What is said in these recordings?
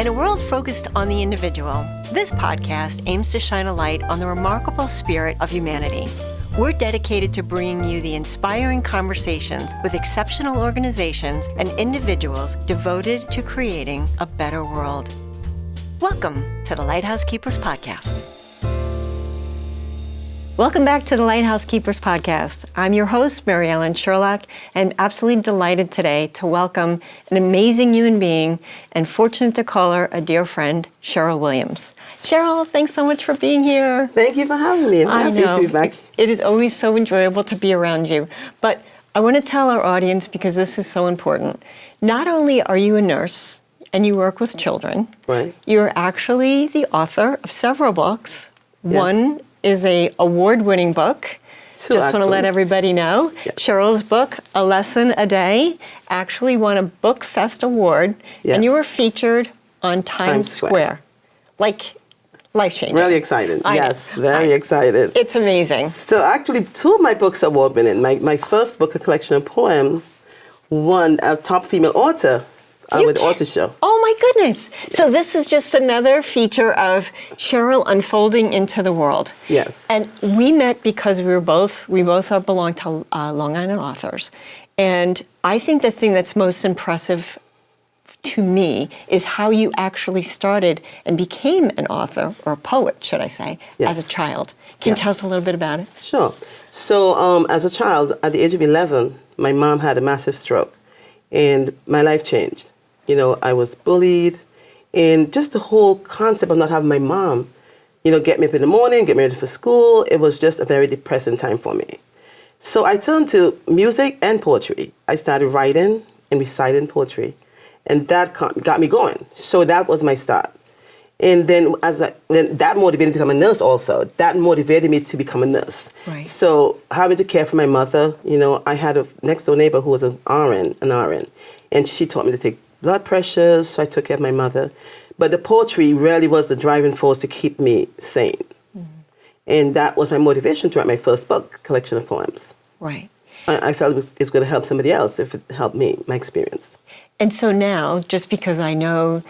In a world focused on the individual, this podcast aims to shine a light on the remarkable spirit of humanity. We're dedicated to bringing you the inspiring conversations with exceptional organizations and individuals devoted to creating a better world. Welcome to the Lighthouse Keepers Podcast. Welcome back to the Lighthouse Keepers Podcast. I'm your host, Maryellen Sherlock, and I'm absolutely delighted today to welcome an amazing human being and fortunate to call her a dear friend, Cheryl Williams. Cheryl, thanks so much for being here. Thank you for having me. I'm happy to be back. It is always so enjoyable to be around you. But I want to tell our audience, because this is so important, not only are you a nurse and you work with children, right? You're actually the author of several books. Yes. One is an award-winning book. Just want to let everybody know. Yes. Cheryl's book, A Lesson a Day, actually won a Book Fest award, yes. and you were featured on Times Square. Like, life-changing. Really excited. Yes, very excited. It's amazing. So actually, two of my books are award-winning. My first book, a collection of poems, won a top female author with the author show. Oh my goodness. Yeah. So this is just another feature of Cheryl unfolding into the world. Yes. And we met because we both belong to Long Island Authors. And I think the thing that's most impressive to me is how you actually started and became an author, or a poet, should I say, yes. as a child. Can you tell us a little bit about it? Sure. So as a child, at the age of 11, my mom had a massive stroke, and my life changed. You know, I was bullied, and just the whole concept of not having my mom, get me up in the morning, get me ready for school, it was just a very depressing time for me. So I turned to music and poetry. I started writing and reciting poetry, and that got me going. So that was my start. And then that motivated me to become a nurse also. That motivated me to become a nurse. Right. So having to care for my mother, I had a next door neighbor who was an RN, and she taught me to take blood pressures, so I took care of my mother. But the poetry really was the driving force to keep me sane. Mm-hmm. And that was my motivation to write my first book, collection of poems. Right. I felt it's going to help somebody else if it helped me, my experience. And so now, just because I know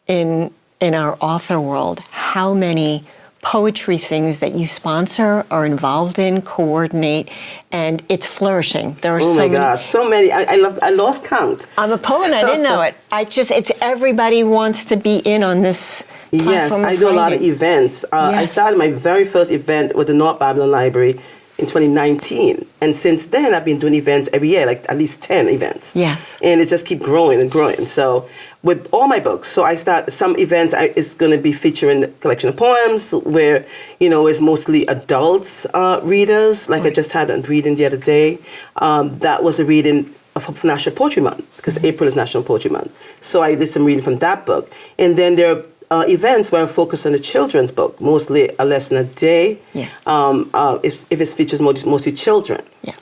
in our author world how many poetry things that you sponsor, are involved in, coordinate, and it's flourishing. There are so many. I lost count. I'm a poet, I didn't know it. It's everybody wants to be in on this platform. Yes, I do a lot of events. I started my very first event with the North Babylon Library in 2019. And since then, I've been doing events every year, like at least 10 events. Yes. And it just keeps growing and growing. So with all my books, so I start some events, it's going to be featuring a collection of poems where, it's mostly adults readers. Like I just had a reading the other day. That was a reading for National Poetry Month, because April is National Poetry Month. So I did some reading from that book. And then there are events where I focus on the children's book, mostly A Lesson a Day, if it features mostly children. Yes.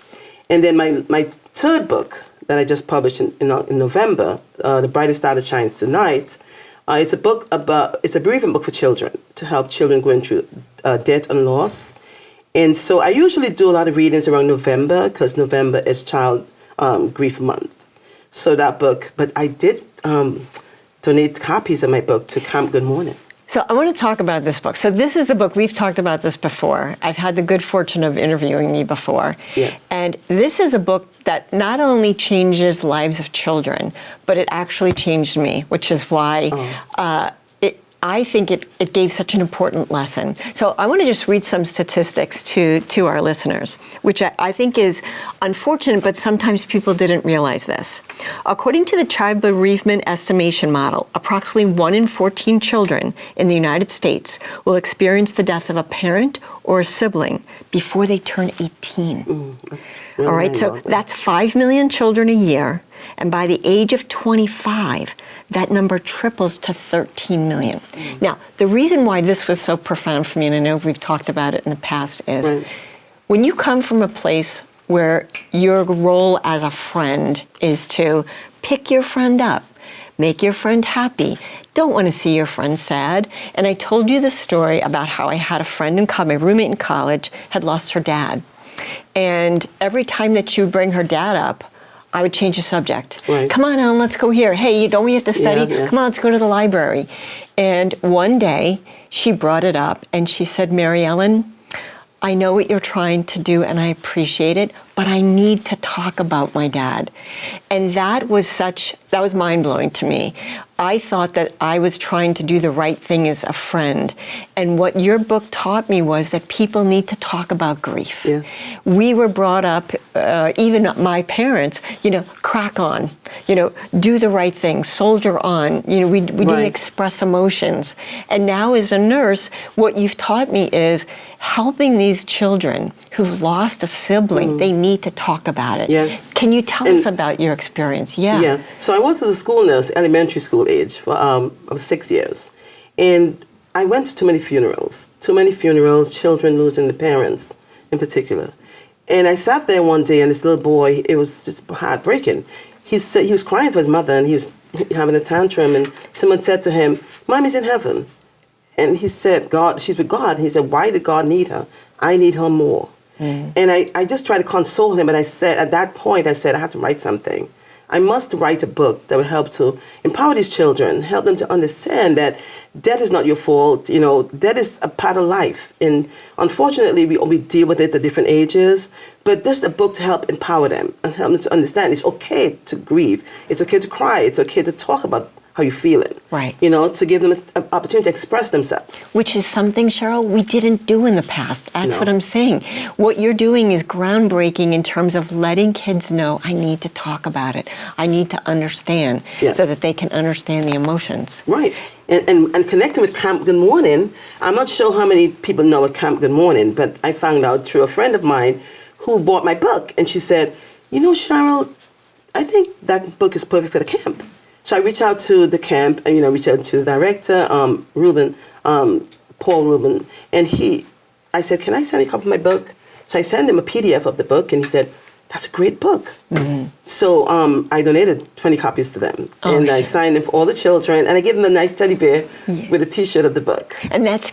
And then my third book that I just published in November, The Brightest Star Shines Tonight, it's a bereavement book for children, to help children going through death and loss. And so I usually do a lot of readings around November, because November is Child Grief Month. So that book, but I did donate copies of my book to Camp Good Mourning. So I want to talk about this book. So this is the book, we've talked about this before. I've had the good fortune of interviewing you before. Yes. And this is a book that not only changes lives of children, but it actually changed me, which is why I think it gave such an important lesson. So I want to just read some statistics to our listeners, which I think is unfortunate, but sometimes people didn't realize this. According to the Child Bereavement Estimation Model, approximately 1 in 14 children in the United States will experience the death of a parent or a sibling before they turn 18. That's really all right, so that's 5 million children a year. And by the age of 25, that number triples to 13 million. Now, the reason why this was so profound for me, and I know we've talked about it in the past, is when you come from a place where your role as a friend is to pick your friend up, make your friend happy, don't want to see your friend sad. And I told you the story about how I had a friend in college, my roommate in college, had lost her dad. And every time that she would bring her dad up, I would change the subject. Right. Come on, Ellen, let's go here. Hey, don't we have to study? Yeah. Come on, let's go to the library. And one day she brought it up and she said, Maryellen, I know what you're trying to do and I appreciate it, but I need to talk about my dad. And that was mind-blowing to me. I thought that I was trying to do the right thing as a friend. And what your book taught me was that people need to talk about grief. Yes. We were brought up, even my parents, crack on, do the right thing, soldier on. We didn't express emotions. And now as a nurse, what you've taught me is helping these children who've lost a sibling, they need to talk about it. Yes. Can you tell us about your experience? Yeah. So I worked as a school nurse, elementary school age, for 6 years. And I went to too many funerals, children losing their parents in particular. And I sat there one day and this little boy, it was just heartbreaking. He was crying for his mother and he was having a tantrum and someone said to him, Mommy's in heaven. And he said, she's with God. And he said, why did God need her? I need her more. And I just tried to console him, but I said, at that point, I have to write something. I must write a book that will help to empower these children, help them to understand that death is not your fault. Death is a part of life. And unfortunately, we deal with it at different ages. But this is a book to help empower them and help them to understand it's okay to grieve. It's okay to cry. It's okay to talk about how you're feeling. Right. To give them an opportunity to express themselves. Which is something, Cheryl, we didn't do in the past. That's what I'm saying. What you're doing is groundbreaking in terms of letting kids know, I need to talk about it. I need to understand so that they can understand the emotions. Right. And connecting with Camp Good Mourning, I'm not sure how many people know what Camp Good Mourning, but I found out through a friend of mine who bought my book. And she said, Cheryl, I think that book is perfect for the camp. So I reached out to the camp and, reached out to the director, Paul Rubin, and I said, can I send you a copy of my book? So I sent him a PDF of the book and he said, that's a great book. Mm-hmm. So I donated 20 copies to them. And I signed them for all the children. And I gave them a nice teddy bear with a T-shirt of the book. And that's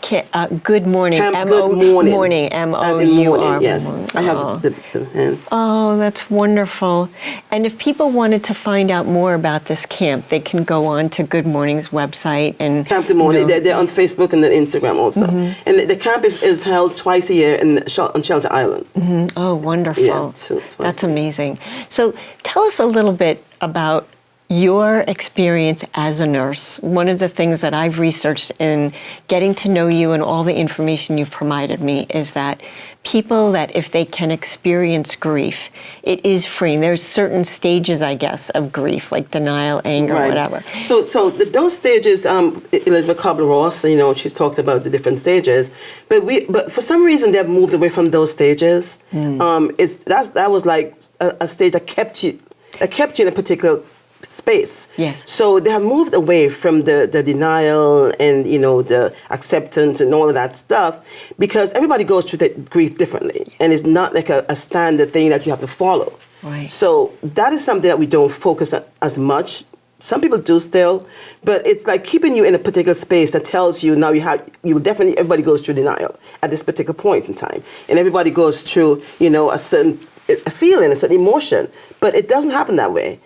Good Morning. Camp Good Mourning. Morning. M-O-U-R. Yes. Morning. I have the hand. Oh, that's wonderful. And if people wanted to find out more about this camp, they can go on to Good Morning's website. And Camp Good Morning. They're on Facebook and then Instagram also. Mm-hmm. And the camp is held twice a year on Shelter Island. Mm-hmm. Oh, wonderful. Yeah, that's amazing. So tell us a little bit about your experience as a nurse. One of the things that I've researched in getting to know you and all the information you've provided me is that people that if they can experience grief, it is freeing. There's certain stages, I guess, of grief, like denial, anger, whatever. So those stages, Elizabeth Kubler-Ross, she's talked about the different stages, but for some reason they've moved away from those stages. That was like a stage that kept you in a particular space. Yes. So they have moved away from the denial and the acceptance and all of that stuff because everybody goes through that grief differently, and it's not like a standard thing that you have to follow. Right. So that is something that we don't focus on as much. Some people do still, but it's like keeping you in a particular space that tells you now everybody goes through denial at this particular point in time, and everybody goes through a certain feeling, a certain emotion, but it doesn't happen that way.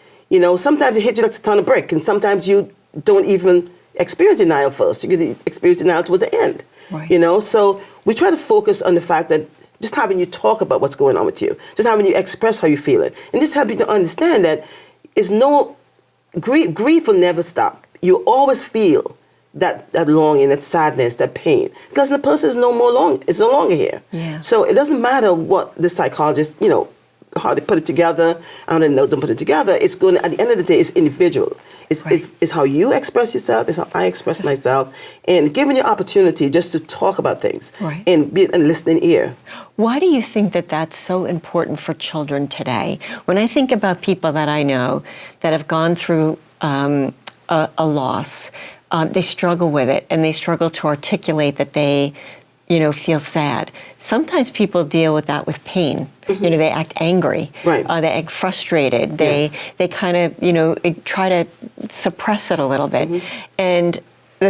Sometimes it hits you like a ton of brick, and sometimes you don't even experience denial first. You experience denial towards the end. Right. So we try to focus on the fact that just having you talk about what's going on with you, just having you express how you feel it, and just help you to understand that grief will never stop. You always feel that longing, that sadness, that pain, because the person is no longer here. Yeah. So it doesn't matter what the psychologist, how they put it together, how they don't put it together. It's going at the end of the day, it's individual. It's how you express yourself, it's how I express myself, and giving you opportunity just to talk about things and be a listening ear. Why do you think that that's so important for children today? When I think about people that I know that have gone through a loss, they struggle with it, and they struggle to articulate that they feel sad. Sometimes people deal with that with pain. Mm-hmm. They act angry. Right. They act frustrated. They kind of, try to suppress it a little bit. Mm-hmm. And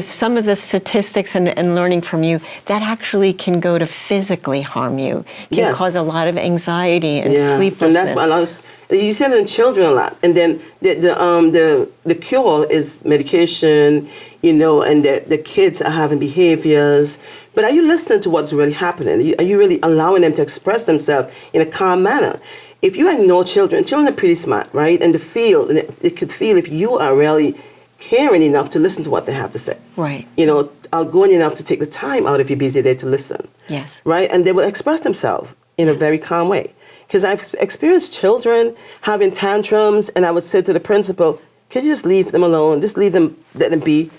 some of the statistics and learning from you, that actually can go to physically harm you, can cause a lot of anxiety and sleeplessness. And that's why a lot of, you see it in children a lot. And then the cure is medication, and the kids are having behaviors. But are you listening to what's really happening? Are you really allowing them to express themselves in a calm manner? If you ignore children are pretty smart, right? And they could feel if you are really caring enough to listen to what they have to say. Right. Outgoing enough to take the time out of your busy day to listen. Yes. Right? And they will express themselves in a very calm way. Because I've experienced children having tantrums, and I would say to the principal, could you just leave them alone? Just let them be.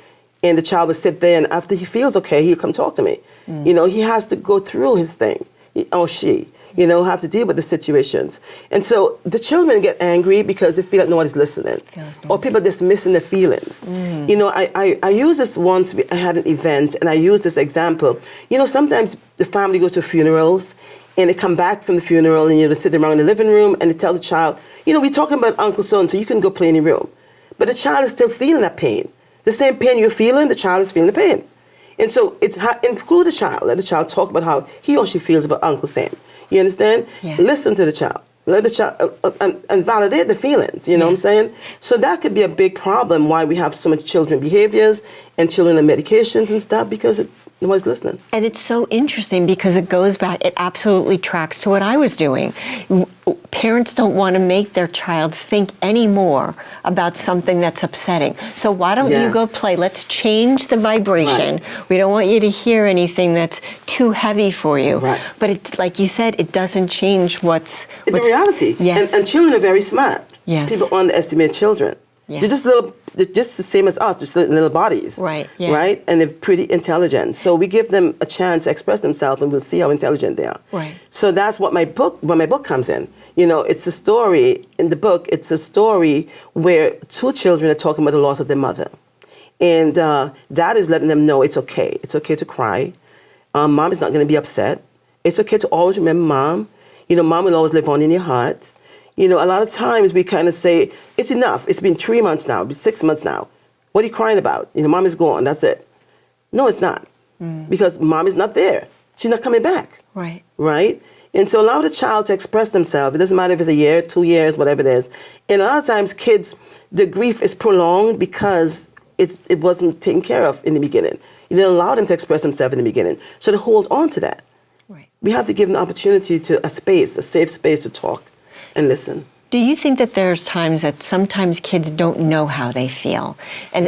And the child would sit there, and after he feels okay, he'll come talk to me. He has to go through his thing, or she, have to deal with the situations. And so the children get angry because they feel like nobody's listening, or people dismissing their feelings. I used this once. I had an event, and I used this example. Sometimes the family goes to funerals, and they come back from the funeral, and they sit around in the living room, and they tell the child, we're talking about Uncle Son, so you can go play in your room. But the child is still feeling that pain. The same pain you're feeling, the child is feeling the pain. And so include the child. Let the child talk about how he or she feels about Uncle Sam. You understand? Yeah. Listen to the child. Let the child and validate the feelings. You know what I'm saying? So that could be a big problem why we have so much children behaviors and children on medications and stuff, because nobody's listening. And it's so interesting because it goes back, it absolutely tracks to what I was doing. Parents don't want to make their child think anymore about something that's upsetting. So why don't you go play? Let's change the vibration. Right. We don't want you to hear anything that's too heavy for you. Right. But it's like you said, it doesn't change what's the reality. Yes. And children are very smart. Yes. People underestimate children. Yes. They're just the same as us, just little bodies. Right. Yeah. Right? And they're pretty intelligent. So we give them a chance to express themselves, and we'll see how intelligent they are. Right. So that's what my book comes in. It's a story in the book. It's a story where two children are talking about the loss of their mother, and dad is letting them know it's okay. It's okay to cry. Mom is not going to be upset. It's okay to always remember mom. Mom will always live on in your heart. A lot of times we kind of say, it's enough. It's been 3 months now. It's 6 months now. What are you crying about? Mom is gone. That's it. No, it's not. Because mom is not there. She's not coming back. Right. Right? And so allow the child to express themselves. It doesn't matter if it's a year, 2 years, whatever it is. And a lot of times kids, the grief is prolonged because it wasn't taken care of in the beginning. You didn't allow them to express themselves in the beginning. So to hold on to that. Right. We have to give them the opportunity to a safe space to talk and listen. Do you think that there's times that sometimes kids don't know how they feel,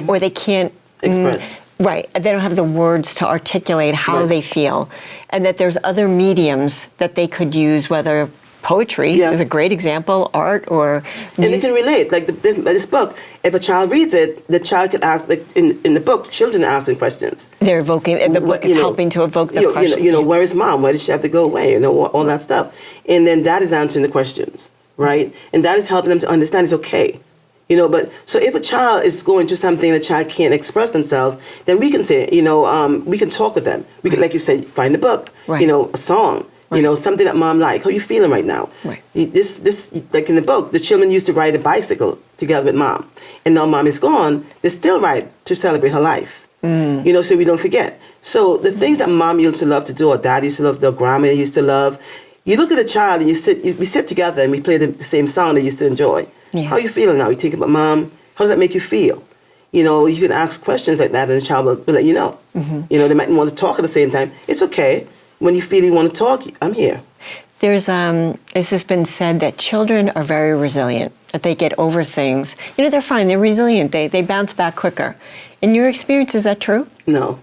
or they can't express? Right, they don't have the words to articulate how they feel, and that there's other mediums that they could use, whether poetry is a great example, art, or and they can relate. Like this book, if a child reads it, the child could ask. Like in the book, children are asking questions. They're evoking, and the book is helping to evoke the question. Where is mom? Why did she have to go away? All that stuff. And then dad is answering the questions, right? And that is helping them to understand it's okay. But so if a child is going through something, the child can't express themselves, then we can say, we can talk with them. We can, like you said, find a book, a song, something that mom likes. How you feeling right now? Right. This, like in the book, the children used to ride a bicycle together with mom. And now mom is gone, they still ride to celebrate her life. So we don't forget. So the things that mom used to love to do, or dad used to love, their grandma used to love, you look at a child and we sit together and we play the same song they used to enjoy. Yeah. How are you feeling now? You think about mom. How does that make you feel? You can ask questions like that and the child will let you know. They might want to talk at the same time. It's okay. When you feel you want to talk, I'm here. There's this has been said that children are very resilient, that they get over things. They're fine. They're resilient. They bounce back quicker. In your experience, is that true? No.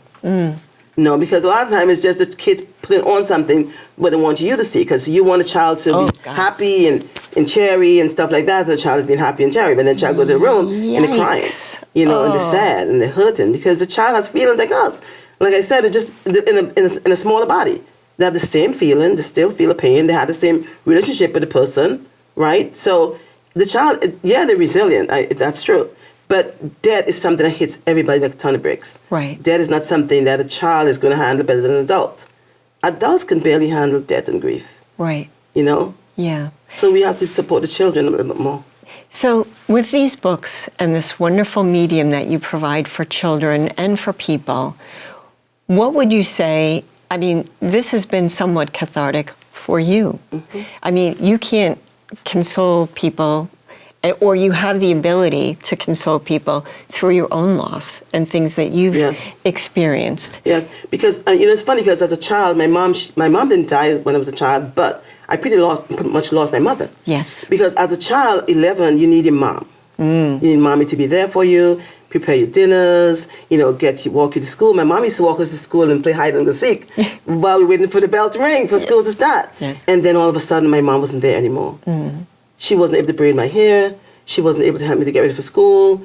No, because a lot of times it's just the kids putting on something what they want you to see, because you want a child to be happy and cheery and stuff like that. So the child is being happy and cheery, but then the child goes to the room and they're crying, and they're sad and they're hurting because the child has feelings like us. Like I said, it's just in a smaller body. They have the same feeling. They still feel a pain. They have the same relationship with the person, right? So the child, they're resilient. That's true. But death is something that hits everybody like a ton of bricks. Right. Death is not something that a child is going to handle better than an adult. Adults can barely handle death and grief. Right. Yeah. So we have to support the children a little bit more. So with these books and this wonderful medium that you provide for children and for people, what would you say, I mean, this has been somewhat cathartic for you. Mm-hmm. I mean, you can't console people, or you have the ability to console people through your own loss and things that you've experienced. Yes, because it's funny because as a child, my mom didn't die when I was a child, but I pretty much lost my mother. Yes. Because as a child, 11, you need your mom. You need mommy to be there for you, prepare your dinners, walk you to school. My mom used to walk us to school and play hide and go seek while we were waiting for the bell to ring for school to start. Yes. And then all of a sudden, my mom wasn't there anymore. She wasn't able to braid my hair. She wasn't able to help me to get ready for school.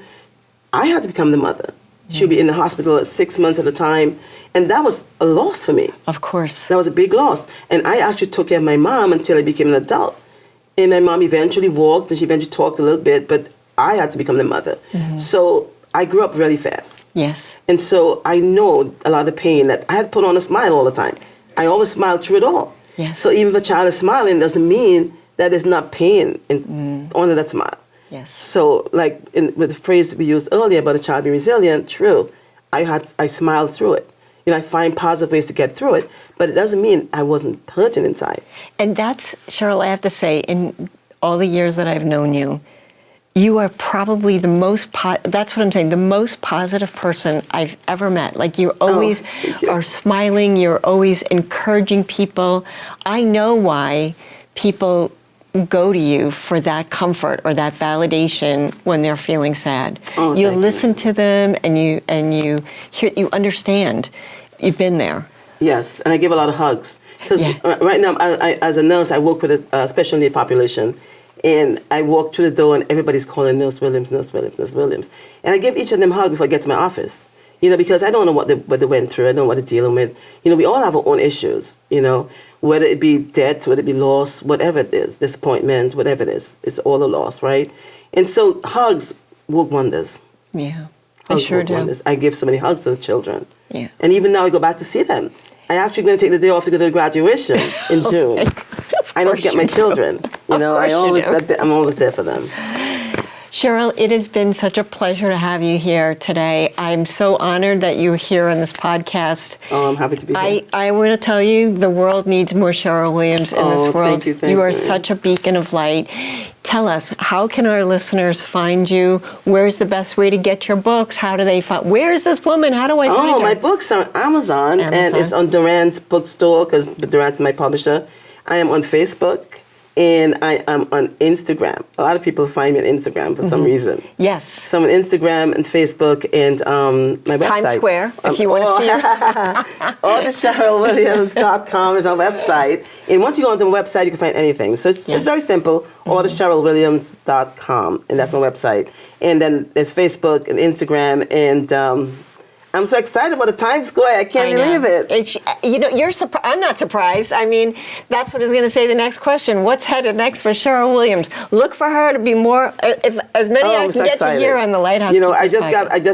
I had to become the mother. She would be in the hospital at 6 months at a time. And that was a loss for me. Of course. That was a big loss. And I actually took care of my mom until I became an adult. And my mom eventually walked, and she eventually talked a little bit, but I had to become the mother. So I grew up really fast. Yes. And so I know a lot of pain that I had to put on a smile all the time. I always smiled through it all. Yes. So even if a child is smiling, doesn't mean that there's not pain under that smile. Yes. So, with the phrase we used earlier about a child being resilient, true. I smiled through it. I find positive ways to get through it, but it doesn't mean I wasn't hurting inside. And that's, Cheryl, I have to say, in all the years that I've known you, you are probably the most, that's what I'm saying, the most positive person I've ever met. Like you always are smiling, you're always encouraging people. I know why people go to you for that comfort or that validation when they're feeling sad. You listen to them and you understand. You've been there. Yes, and I give a lot of hugs. Because right now, I, as a nurse, I work with a special need population. And I walk through the door and everybody's calling Nurse Williams, Nurse Williams, Nurse Williams. And I give each of them a hug before I get to my office. Because I don't know what they went through. I don't know what they're dealing with. We all have our own issues, whether it be debt, whether it be loss, whatever it is, disappointment, whatever it is. It's all a loss, right? And so hugs work wonders. Yeah, hugs sure work do. wonders. I give so many hugs to the children. Yeah. And even now I go back to see them. I'm actually going to take the day off to go to the graduation in June. I don't forget my children. I'm always there for them. Cheryl, it has been such a pleasure to have you here today. I'm so honored that you're here on this podcast. Oh, I'm happy to be here. I want to tell you, the world needs more Cheryl Williams in this world. Thank you are such a beacon of light. Tell us, how can our listeners find you? Where's the best way to get your books? How do they find? Where is this woman? How do I find her? My books are on Amazon, and it's on Durant's bookstore because Durant's my publisher. I am on Facebook. And I am on Instagram. A lot of people find me on Instagram for some reason. Yes. So I'm on Instagram and Facebook and my website. Times Square, if you want to see her. Or the CherylWilliams.com is our website. And once you go onto my website, you can find anything. So it's very simple. Or the CherylWilliams.com, and that's my website. And then there's Facebook and Instagram and... I'm so excited about the Times Square. I can't believe it. You're surprised. I'm not surprised. I mean, that's what I was going to say. The next question: what's headed next for Cheryl Williams? Look for her to be more. If as many I can get to here on the Lighthouse. I just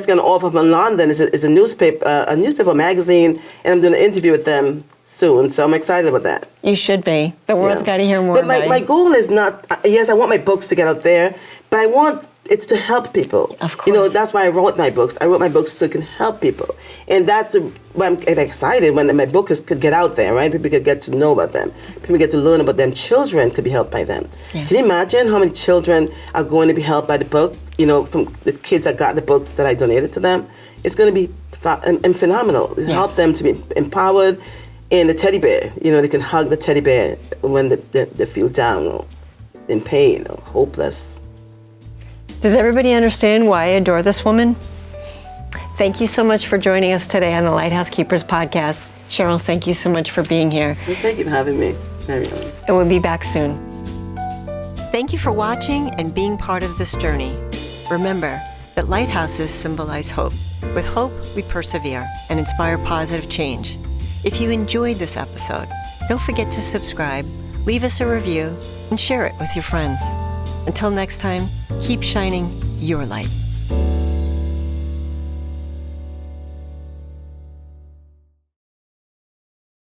got an offer from London. It's a newspaper magazine, and I'm doing an interview with them soon. So I'm excited about that. You should be. The world's got to hear more. But about my goal is not. Yes, I want my books to get out there, but I want. It's to help people. Of course. That's why I wrote my books. I wrote my books so it can help people. And that's why I'm excited when my book could get out there, right? People could get to know about them. People get to learn about them. Children could be helped by them. Yes. Can you imagine how many children are going to be helped by the book? From the kids that got the books that I donated to them. It's going to be phenomenal. It help them to be empowered. And the teddy bear, they can hug the teddy bear when they feel down or in pain or hopeless. Does everybody understand why I adore this woman? Thank you so much for joining us today on the Lighthouse Keepers Podcast. Cheryl, thank you so much for being here. Well, thank you for having me, Maryellen. And we'll be back soon. Thank you for watching and being part of this journey. Remember that lighthouses symbolize hope. With hope, we persevere and inspire positive change. If you enjoyed this episode, don't forget to subscribe, leave us a review, and share it with your friends. Until next time, keep shining your light.